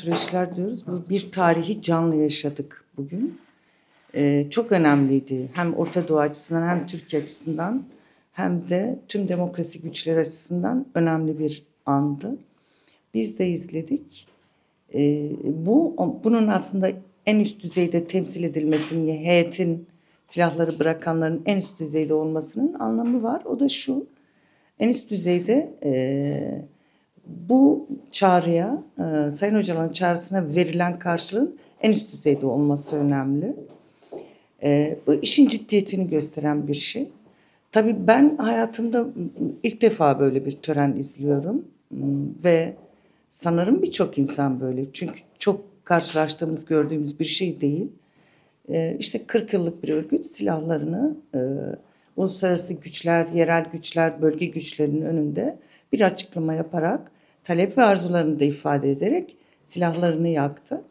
süreçler diyoruz. Bu bir tarihi canlı yaşadık bugün. Çok önemliydi. Hem Orta Doğu açısından hem Türkiye açısından hem de tüm demokrasi güçleri açısından önemli bir andı. Biz de izledik. Bunun aslında en üst düzeyde temsil edilmesinin, heyetin silahları bırakanların en üst düzeyde olmasının anlamı var. O da şu: en üst düzeyde bu çağrıya, Sayın Öcalan'ın çağrısına verilen karşılığın en üst düzeyde olması önemli. Bu işin ciddiyetini gösteren bir şey. Tabii ben hayatımda ilk defa böyle bir tören izliyorum ve sanırım birçok insan böyle. Çünkü çok karşılaştığımız, gördüğümüz bir şey değil. İşte 40 yıllık bir örgüt silahlarını uluslararası güçler, yerel güçler, bölge güçlerinin önünde bir açıklama yaparak, talep ve arzularını da ifade ederek silahlarını yaktı.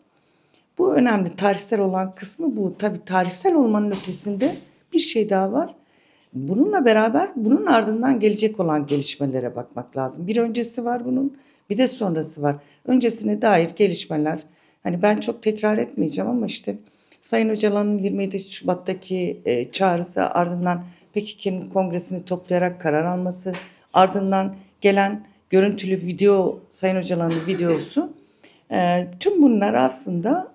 Bu önemli. Tarihsel olan kısmı bu. Tabii tarihsel olmanın ötesinde bir şey daha var. Bununla beraber bunun ardından gelecek olan gelişmelere bakmak lazım. Bir öncesi var bunun, bir de sonrası var. Öncesine dair gelişmeler, hani ben çok tekrar etmeyeceğim ama işte Sayın Öcalan'ın 27 Şubat'taki çağrısı, ardından PKK'nın kongresini toplayarak karar alması, ardından gelen görüntülü video, Sayın Öcalan'ın videosu. Tüm bunlar aslında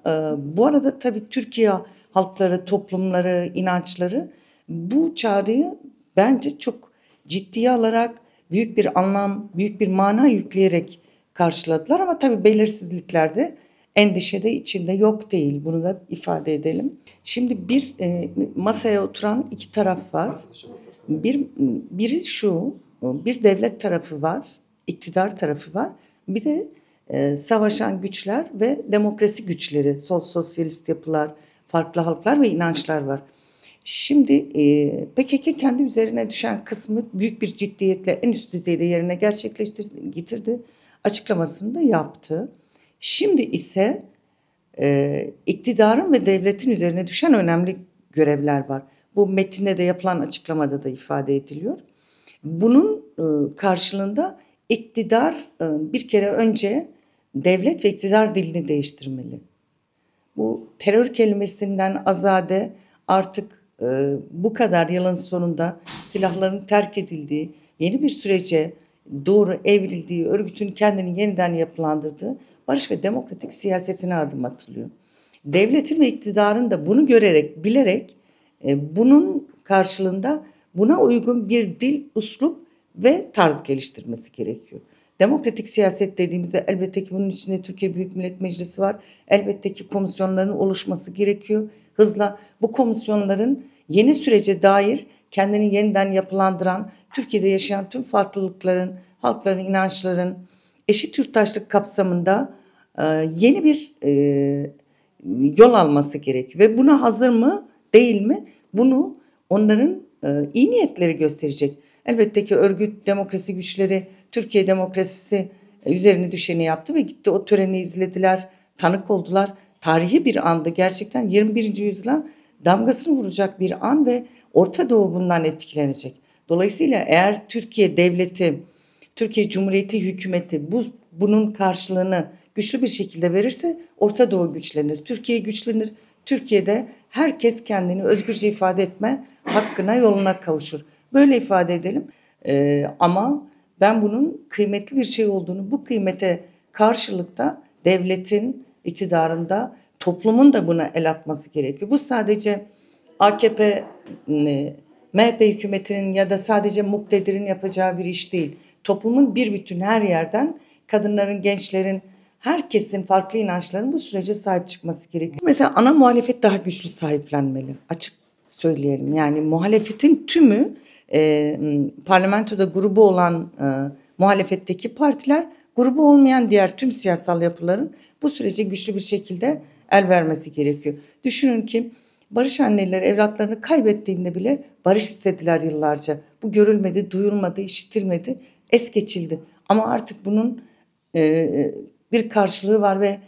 bu arada tabii Türkiye halkları, toplumları, inançları bu çağrıyı bence çok ciddiye alarak büyük bir anlam, büyük bir mana yükleyerek karşıladılar. Ama tabii belirsizlikler de, endişe de içinde yok değil. Bunu da ifade edelim. Şimdi bir masaya oturan iki taraf var. Biri şu, bir devlet tarafı var, iktidar tarafı var. Bir de savaşan güçler ve demokrasi güçleri, sol sosyalist yapılar, farklı halklar ve inançlar var. Şimdi PKK kendi üzerine düşen kısmı büyük bir ciddiyetle en üst düzeyde yerine getirdi. Açıklamasını da yaptı. Şimdi ise iktidarın ve devletin üzerine düşen önemli görevler var. Bu metinde de yapılan açıklamada da ifade ediliyor. Bunun karşılığında iktidar bir kere önce devlet ve iktidar dilini değiştirmeli. Bu terör kelimesinden azade, artık bu kadar yılın sonunda silahların terk edildiği, yeni bir sürece doğru evrildiği, örgütün kendini yeniden yapılandırdığı barış ve demokratik siyasetine adım atılıyor. Devletin ve iktidarın da bunu görerek, bilerek bunun karşılığında buna uygun bir dil, üslup ve tarz geliştirmesi gerekiyor. Demokratik siyaset dediğimizde elbette ki bunun içinde Türkiye Büyük Millet Meclisi var. Elbette ki komisyonların oluşması gerekiyor. Hızla bu komisyonların yeni sürece dair kendini yeniden yapılandıran, Türkiye'de yaşayan tüm farklılıkların, halkların, inançların eşit yurttaşlık kapsamında yeni bir yol alması gerekiyor. Ve buna hazır mı, değil mi? Bunu onların iyi niyetleri gösterecek. Elbette ki örgüt, demokrasi güçleri, Türkiye demokrasisi üzerine düşeni yaptı ve gitti o töreni izlediler, tanık oldular. Tarihi bir andı, gerçekten 21. yüzyıla damgasını vuracak bir an ve Orta Doğu bundan etkilenecek. Dolayısıyla eğer Türkiye devleti, Türkiye Cumhuriyeti hükümeti bunun karşılığını güçlü bir şekilde verirse Orta Doğu güçlenir, Türkiye güçlenir. Türkiye'de herkes kendini özgürce ifade etme hakkına, yoluna kavuşur. Böyle ifade edelim. Ama ben bunun kıymetli bir şey olduğunu, bu kıymete karşılıkta devletin, iktidarında, toplumun da buna el atması gerekiyor. Bu sadece AKP, MHP hükümetinin ya da sadece muktedirin yapacağı bir iş değil. Toplumun bir bütün, her yerden kadınların, gençlerin, herkesin, farklı inançların bu sürece sahip çıkması gerekiyor. Mesela ana muhalefet daha güçlü sahiplenmeli. Açık söyleyelim. Yani muhalefetin tümü parlamentoda grubu olan muhalefetteki partiler, grubu olmayan diğer tüm siyasal yapıların bu sürece güçlü bir şekilde el vermesi gerekiyor. Düşünün ki barış anneleri evlatlarını kaybettiğinde bile barış istediler yıllarca. Bu görülmedi, duyulmadı, işitilmedi, es geçildi. Ama artık bunun bir karşılığı var ve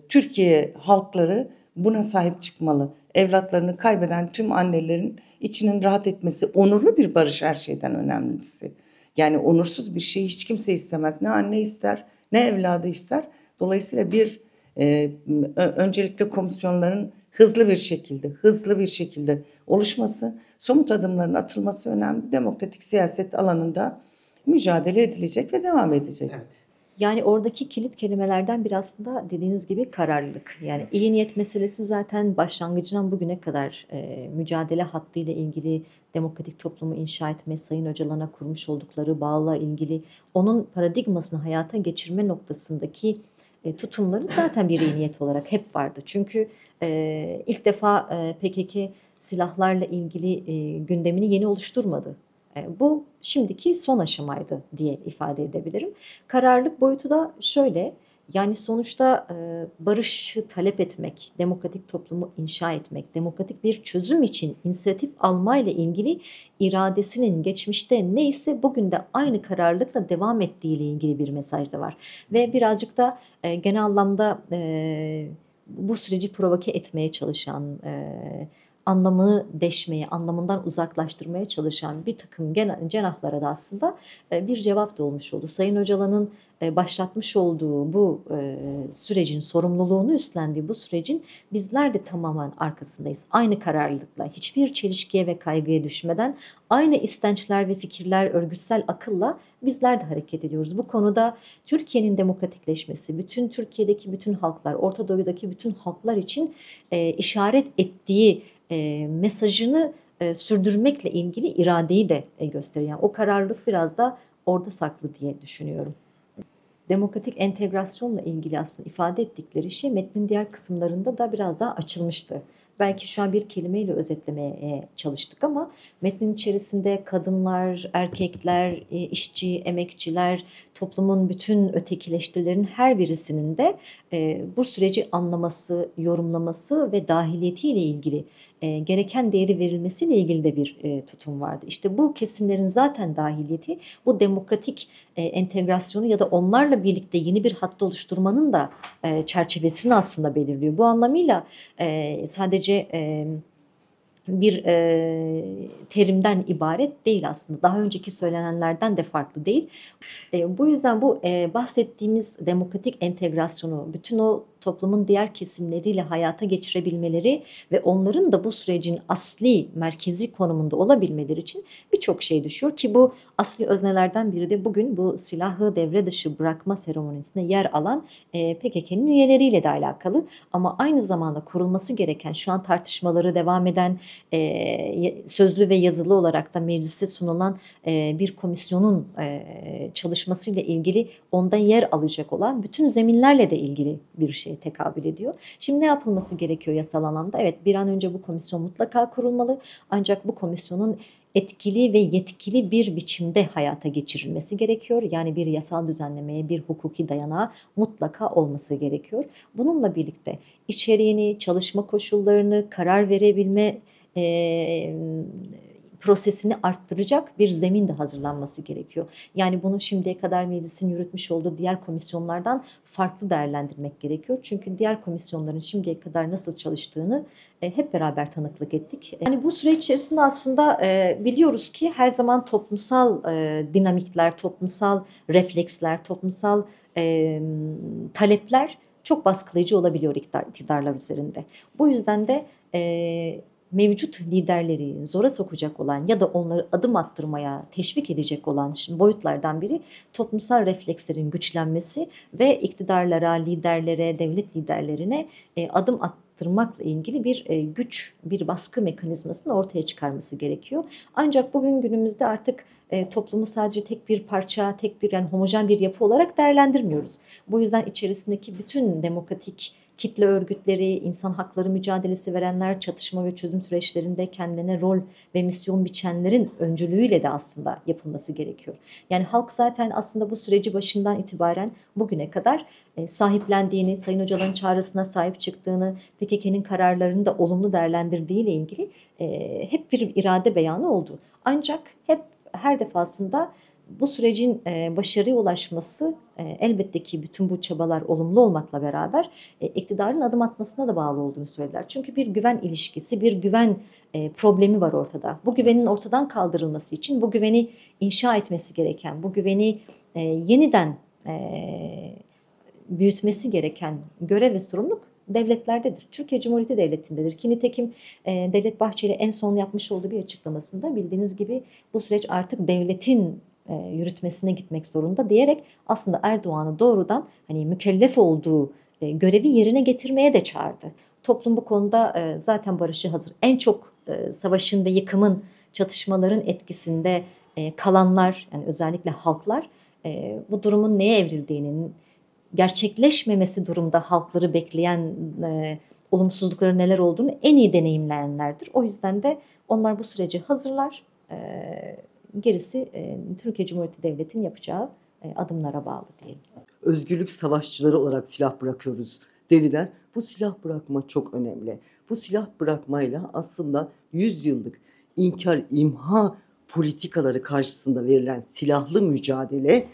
Türkiye halkları buna sahip çıkmalı. Evlatlarını kaybeden tüm annelerin içinin rahat etmesi, onurlu bir barış her şeyden önemlisi. Yani onursuz bir şey hiç kimse istemez. Ne anne ister, ne evladı ister. Dolayısıyla öncelikle komisyonların hızlı bir şekilde oluşması, somut adımların atılması önemli. Demokratik siyaset alanında mücadele edilecek ve devam edecek. Evet. Yani oradaki kilit kelimelerden biri aslında dediğiniz gibi kararlılık. Yani iyi niyet meselesi zaten başlangıcından bugüne kadar mücadele hattıyla ilgili demokratik toplumu inşa etme, Sayın Öcalan'a kurmuş oldukları bağla ilgili onun paradigmasını hayata geçirme noktasındaki tutumları zaten bir iyi niyet olarak hep vardı. Çünkü ilk defa PKK silahlarla ilgili gündemini yeni oluşturmadı. Bu şimdiki son aşamaydı diye ifade edebilirim. Kararlılık boyutu da şöyle, yani sonuçta barışı talep etmek, demokratik toplumu inşa etmek, demokratik bir çözüm için inisiyatif almayla ilgili iradesinin geçmişte neyse bugün de aynı kararlılıkla devam ettiğiyle ilgili bir mesaj da var. Ve birazcık da genel anlamda bu süreci provoke etmeye çalışan, anlamını deşmeye, anlamından uzaklaştırmaya çalışan bir takım cenahlara da aslında bir cevap da olmuş oldu. Sayın Öcalan'ın başlatmış olduğu bu sürecin sorumluluğunu üstlendiği bu sürecin bizler de tamamen arkasındayız. Aynı kararlılıkla, hiçbir çelişkiye ve kaygıya düşmeden aynı istençler ve fikirler, örgütsel akılla bizler de hareket ediyoruz. Bu konuda Türkiye'nin demokratikleşmesi, bütün Türkiye'deki bütün halklar, Orta Doğu'daki bütün halklar için işaret ettiği mesajını sürdürmekle ilgili iradeyi de gösteriyor. Yani o kararlılık biraz da orada saklı diye düşünüyorum. Demokratik entegrasyonla ilgili aslında ifade ettikleri şey metnin diğer kısımlarında da biraz daha açılmıştı. Belki şu an bir kelimeyle özetlemeye çalıştık ama metnin içerisinde kadınlar, erkekler, işçi, emekçiler, toplumun bütün ötekileştirilerin her birisinin de bu süreci anlaması, yorumlaması ve dahiliyetiyle ilgili gereken değeri verilmesiyle ilgili de bir tutum vardı. İşte bu kesimlerin zaten dahiliyeti bu demokratik entegrasyonu ya da onlarla birlikte yeni bir hattı oluşturmanın da çerçevesini aslında belirliyor. Bu anlamıyla sadece bir terimden ibaret değil aslında. Daha önceki söylenenlerden de farklı değil. Bu yüzden bu bahsettiğimiz demokratik entegrasyonu bütün o toplumun diğer kesimleriyle hayata geçirebilmeleri ve onların da bu sürecin asli merkezi konumunda olabilmeleri için birçok şey düşüyor ki bu asli öznelerden biri de bugün bu silahı devre dışı bırakma seremonisinde yer alan PKK'nın üyeleriyle de alakalı ama aynı zamanda kurulması gereken şu an tartışmaları devam eden sözlü ve yazılı olarak da meclise sunulan bir komisyonun çalışmasıyla ilgili onda yer alacak olan bütün zeminlerle de ilgili bir şeye tekabül ediyor. Şimdi ne yapılması gerekiyor yasal anlamda? Evet, bir an önce bu komisyon mutlaka kurulmalı. Ancak bu komisyonun etkili ve yetkili bir biçimde hayata geçirilmesi gerekiyor. Yani bir yasal düzenlemeye, bir hukuki dayanağı mutlaka olması gerekiyor. Bununla birlikte içeriğini, çalışma koşullarını, karar verebilme prosesini arttıracak bir zemin de hazırlanması gerekiyor. Yani bunu şimdiye kadar meclisin yürütmüş olduğu diğer komisyonlardan farklı değerlendirmek gerekiyor. Çünkü diğer komisyonların şimdiye kadar nasıl çalıştığını hep beraber tanıklık ettik. Yani bu süreç içerisinde aslında biliyoruz ki her zaman toplumsal dinamikler, toplumsal refleksler, toplumsal talepler çok baskılayıcı olabiliyor iktidarlar üzerinde. Bu yüzden de mevcut liderleri zora sokacak olan ya da onları adım attırmaya teşvik edecek olan boyutlardan biri toplumsal reflekslerin güçlenmesi ve iktidarlara, liderlere, devlet liderlerine adım attırmakla ilgili bir güç, bir baskı mekanizmasını ortaya çıkarması gerekiyor. Ancak bugün günümüzde artık toplumu sadece tek bir parça, tek bir yani homojen bir yapı olarak değerlendirmiyoruz. Bu yüzden içerisindeki bütün demokratik kitle örgütleri, insan hakları mücadelesi verenler, çatışma ve çözüm süreçlerinde kendine rol ve misyon biçenlerin öncülüğüyle de aslında yapılması gerekiyor. Yani halk zaten aslında bu süreci başından itibaren bugüne kadar sahiplendiğini, Sayın Öcalan'ın çağrısına sahip çıktığını, PKK'nın kararlarını da olumlu değerlendirdiğiyle ilgili hep bir irade beyanı oldu. Ancak hep her defasında bu sürecin başarıya ulaşması elbette ki bütün bu çabalar olumlu olmakla beraber iktidarın adım atmasına da bağlı olduğunu söylediler. Çünkü bir güven ilişkisi, bir güven problemi var ortada. Bu güvenin ortadan kaldırılması için bu güveni inşa etmesi gereken, bu güveni yeniden büyütmesi gereken görev ve sorumluluk devletlerdedir. Türkiye Cumhuriyeti Devleti'ndedir. Ki nitekim Devlet Bahçeli en son yapmış olduğu bir açıklamasında bildiğiniz gibi bu süreç artık devletin yürütmesine gitmek zorunda diyerek aslında Erdoğan'ı doğrudan hani mükellef olduğu görevi yerine getirmeye de çağırdı. Toplum bu konuda zaten barışa hazır. En çok savaşın ve yıkımın, çatışmaların etkisinde kalanlar, yani özellikle halklar bu durumun neye evrildiğinin, gerçekleşmemesi durumda halkları bekleyen olumsuzlukların neler olduğunu en iyi deneyimleyenlerdir. O yüzden de onlar bu süreci hazırlar. Gerisi Türkiye Cumhuriyeti Devleti'nin yapacağı adımlara bağlı diyelim. Özgürlük savaşçıları olarak silah bırakıyoruz dediler. Bu silah bırakma çok önemli. Bu silah bırakmayla aslında 100 yıllık inkar, imha politikaları karşısında verilen silahlı mücadele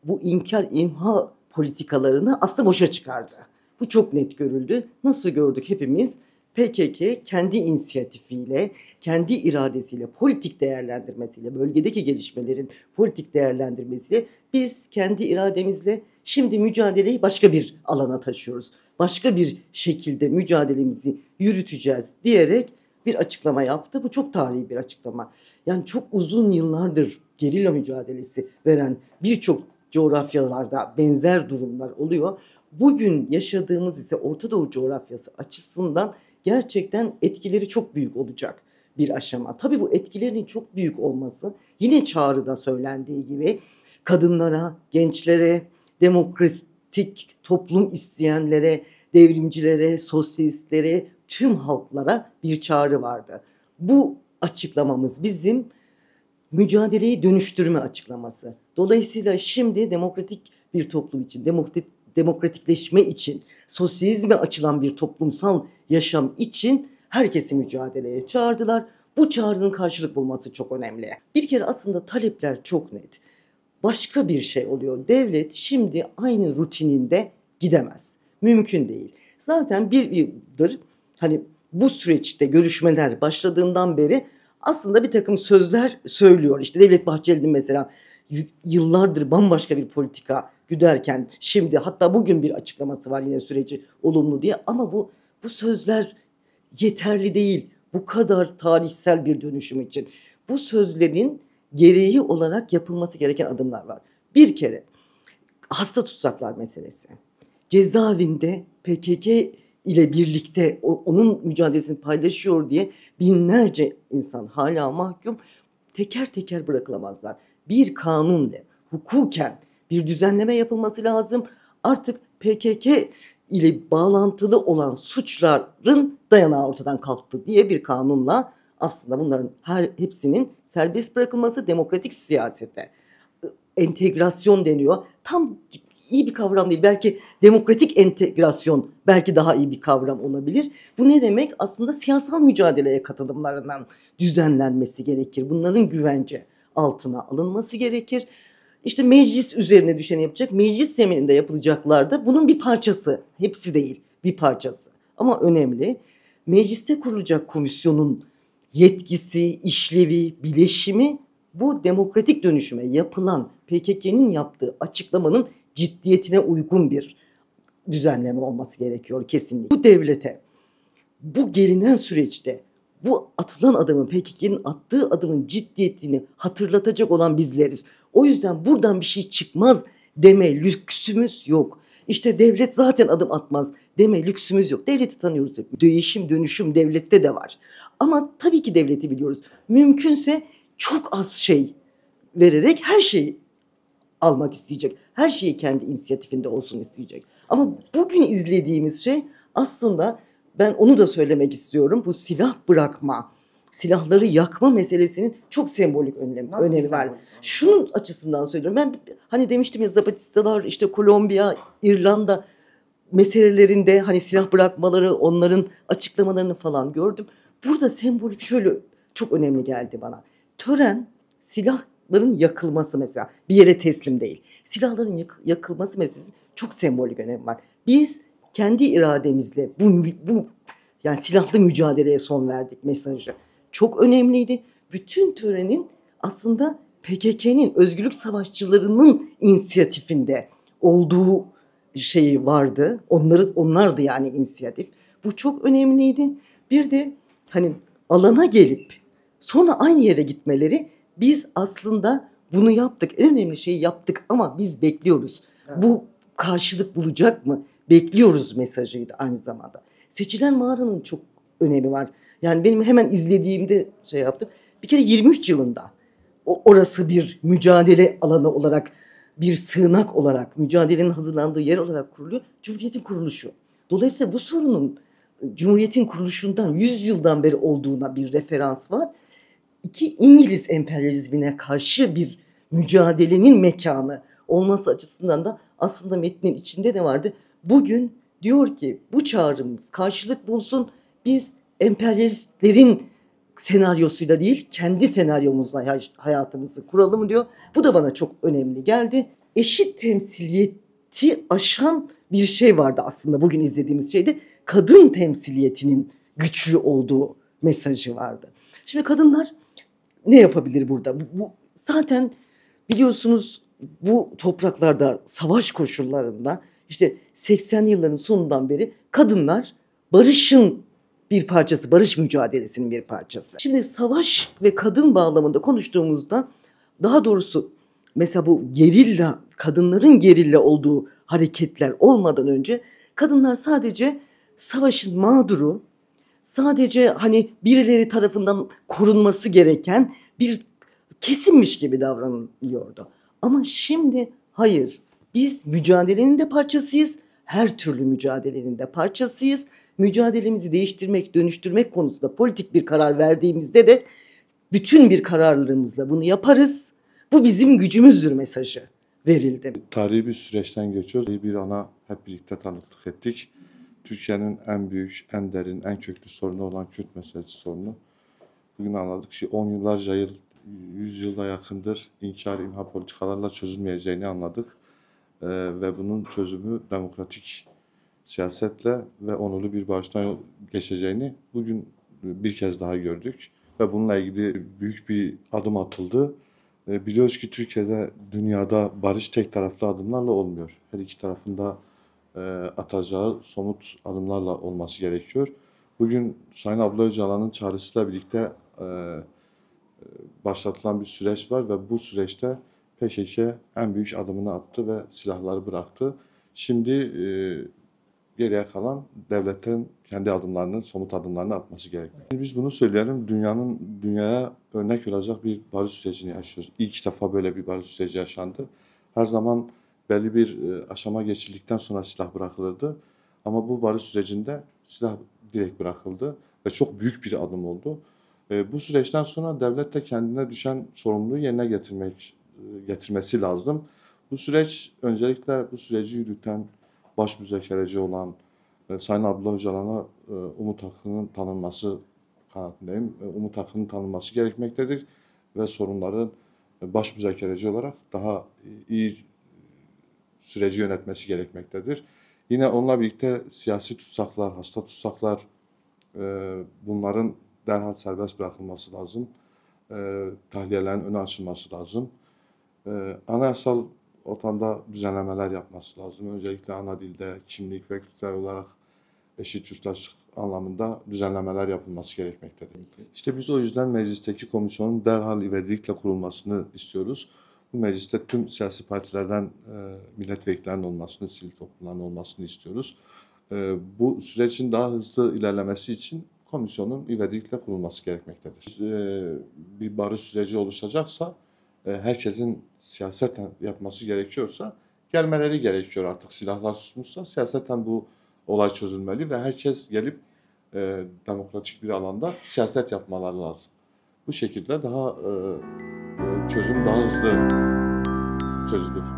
bu inkar, imha politikalarını aslında boşa çıkardı. Bu çok net görüldü. Nasıl gördük hepimiz? PKK kendi inisiyatifiyle, kendi iradesiyle, politik değerlendirmesiyle, bölgedeki gelişmelerin politik değerlendirmesiyle biz kendi irademizle şimdi mücadeleyi başka bir alana taşıyoruz. Başka bir şekilde mücadelemizi yürüteceğiz diyerek bir açıklama yaptı. Bu çok tarihi bir açıklama. Yani çok uzun yıllardır gerilla mücadelesi veren birçok coğrafyalarda benzer durumlar oluyor. Bugün yaşadığımız ise Orta Doğu coğrafyası açısından gerçekten etkileri çok büyük olacak bir aşama. Tabii bu etkilerinin çok büyük olması yine çağrıda söylendiği gibi kadınlara, gençlere, demokratik toplum isteyenlere, devrimcilere, sosyalistlere, tüm halklara bir çağrı vardı. Bu açıklamamız bizim mücadeleyi dönüştürme açıklaması. Dolayısıyla şimdi demokratik bir toplum için, demokratikleşme için, sosyalizme açılan bir toplumsal yaşam için herkesi mücadeleye çağırdılar. Bu çağrının karşılık bulması çok önemli. Bir kere aslında talepler çok net. Başka bir şey oluyor. Devlet şimdi aynı rutininde gidemez. Mümkün değil. Zaten bir yıldır hani bu süreçte görüşmeler başladığından beri aslında bir takım sözler söylüyor. İşte Devlet Bahçeli'nin mesela yıllardır bambaşka bir politika güderken şimdi hatta bugün bir açıklaması var yine süreci olumlu diye ama bu sözler yeterli değil. Bu kadar tarihsel bir dönüşüm için. Bu sözlerin gereği olarak yapılması gereken adımlar var. Bir kere hasta tutsaklar meselesi. Cezaevinde PKK ile birlikte onun mücadelesini paylaşıyor diye binlerce insan hala mahkum, teker teker bırakılamazlar. Bir kanunla, hukuken bir düzenleme yapılması lazım. Artık PKK ile bağlantılı olan suçların dayanağı ortadan kalktı diye bir kanunla aslında bunların hepsinin serbest bırakılması demokratik siyasete. Entegrasyon deniyor. Tam iyi bir kavram değil. Belki demokratik entegrasyon belki daha iyi bir kavram olabilir. Bu ne demek? Aslında siyasal mücadeleye katılımlarından düzenlenmesi gerekir. Bunların güvence altına alınması gerekir. İşte meclis üzerine düşeni yapacak. Meclis zemininde yapılacaklar da bunun bir parçası. Hepsi değil, bir parçası. Ama önemli. Mecliste kurulacak komisyonun yetkisi, işlevi, bileşimi bu demokratik dönüşüme yapılan PKK'nın yaptığı açıklamanın ciddiyetine uygun bir düzenleme olması gerekiyor kesinlikle. Bu devlete, bu gelinen süreçte bu atılan adımın, PKK'nın attığı adımın ciddiyetini hatırlatacak olan bizleriz. O yüzden buradan bir şey çıkmaz deme lüksümüz yok. İşte devlet zaten adım atmaz deme lüksümüz yok. Devleti tanıyoruz hep. Değişim, dönüşüm devlette de var. Ama tabii ki devleti biliyoruz. Mümkünse çok az şey vererek her şeyi almak isteyecek. Her şeyi kendi inisiyatifinde olsun isteyecek. Ama bugün izlediğimiz şey aslında ben onu da söylemek istiyorum. Bu silah bırakma, silahları yakma meselesinin çok sembolik önemi var. Şunun açısından söylüyorum. Ben hani demiştim ya Zapatistalar işte Kolombiya, İrlanda meselelerinde hani silah bırakmaları, onların açıklamalarını falan gördüm. Burada sembolik şöyle çok önemli geldi bana. Tören silahların yakılması mesela bir yere teslim değil. Silahların yakılması meselesi çok sembolik önemi var. Biz kendi irademizle bu yani silahlı mücadeleye son verdik mesajı. Çok önemliydi. Bütün törenin aslında PKK'nın özgürlük savaşçılarının inisiyatifinde olduğu şeyi vardı. Onlardı yani inisiyatif. Bu çok önemliydi. Bir de hani alana gelip sonra aynı yere gitmeleri, biz aslında bunu yaptık. En önemli şeyi yaptık ama biz bekliyoruz. Evet. Bu karşılık bulacak mı? Bekliyoruz mesajıydı aynı zamanda. Seçilen mağaranın çok önemi var. Yani benim hemen izlediğimde şey yaptım. Bir kere 23 yılında orası bir mücadele alanı olarak, bir sığınak olarak, mücadelenin hazırlandığı yer olarak kuruluyor. Cumhuriyetin kuruluşu. Dolayısıyla bu sorunun Cumhuriyetin kuruluşundan 100 yıldan beri olduğuna bir referans var. İki, İngiliz emperyalizmine karşı bir mücadelenin mekanı olması açısından da aslında metnin içinde de vardı. Bugün diyor ki bu çağrımız karşılık bulsun, biz emperyalistlerin senaryosuyla değil kendi senaryomuzla hayatımızı kuralım diyor. Bu da bana çok önemli geldi. Eşit temsiliyeti aşan bir şey vardı aslında bugün izlediğimiz şeyde. Kadın temsiliyetinin güçlü olduğu mesajı vardı. Şimdi kadınlar ne yapabilir burada? Bu zaten biliyorsunuz bu topraklarda savaş koşullarında işte 80'li yılların sonundan beri kadınlar barışın bir parçası, barış mücadelesinin bir parçası. Şimdi savaş ve kadın bağlamında konuştuğumuzda daha doğrusu mesela bu gerilla, kadınların gerilla olduğu hareketler olmadan önce kadınlar sadece savaşın mağduru, sadece hani birileri tarafından korunması gereken bir kesimmiş gibi davranılıyordu. Ama şimdi hayır, biz mücadelenin de parçasıyız, her türlü mücadelenin de parçasıyız. Mücadelemizi değiştirmek, dönüştürmek konusunda politik bir karar verdiğimizde de bütün bir kararlılığımızla bunu yaparız. Bu bizim gücümüzdür mesajı verildi. Tarihi bir süreçten geçiyoruz. Bir ana hep birlikte tanıklık ettik. Türkiye'nin en büyük, en derin, en köklü sorunu olan Kürt meselesi sorunu. Bugün anladık ki 10 yıllarca 100 yıla yakındır inkar, imha politikalarla çözülmeyeceğini anladık. Ve bunun çözümü demokratik siyasetle ve onurlu bir barıştan geçeceğini bugün bir kez daha gördük. Ve bununla ilgili büyük bir adım atıldı. Biliyoruz ki Türkiye'de, dünyada barış tek taraflı adımlarla olmuyor. Her iki tarafında atacağı somut adımlarla olması gerekiyor. Bugün Sayın Abdullah Öcalan'ın çağrısıyla birlikte başlatılan bir süreç var ve bu süreçte PKK en büyük adımını attı ve silahları bıraktı. Şimdi geriye kalan devletin kendi adımlarını, somut adımlarını atması gerekiyor. Biz bunu söyleyelim, dünyaya örnek olacak bir barış sürecini yaşıyoruz. İlk defa böyle bir barış süreci yaşandı. Her zaman belli bir aşama geçildikten sonra silah bırakılırdı. Ama bu barış sürecinde silah direkt bırakıldı ve çok büyük bir adım oldu. Bu süreçten sonra devlet de kendine düşen sorumluluğu yerine getirmesi lazım. Bu süreç, öncelikle bu süreci yürüten, baş müzakereci olan Sayın Abdullah Öcalan'a umut hakkının tanınması kanaatindeyim. Umut hakkının tanınması gerekmektedir ve sorunların baş müzakereci olarak daha iyi süreci yönetmesi gerekmektedir. Yine onunla birlikte siyasi tutsaklar, hasta tutsaklar, bunların derhal serbest bırakılması lazım. Tahliyelerin önü açılması lazım. Anayasal ortamda düzenlemeler yapması lazım. Öncelikle ana dilde, kimlik ve kültürel olarak eşit yurttaşlık anlamında düzenlemeler yapılması gerekmektedir. İşte biz o yüzden meclisteki komisyonun derhal ivedilikle kurulmasını istiyoruz. Bu mecliste tüm siyasi partilerden milletvekillerinin olmasını, sivil toplumların olmasını istiyoruz. Bu sürecin daha hızlı ilerlemesi için komisyonun ivedilikle kurulması gerekmektedir. Bir barış süreci oluşacaksa, herkesin siyaseten yapması gerekiyorsa gelmeleri gerekiyor artık. Silahlar susmuşsa siyaseten bu olay çözülmeli ve herkes gelip demokratik bir alanda siyaset yapmaları lazım. Bu şekilde çözüm daha hızlı çözülür.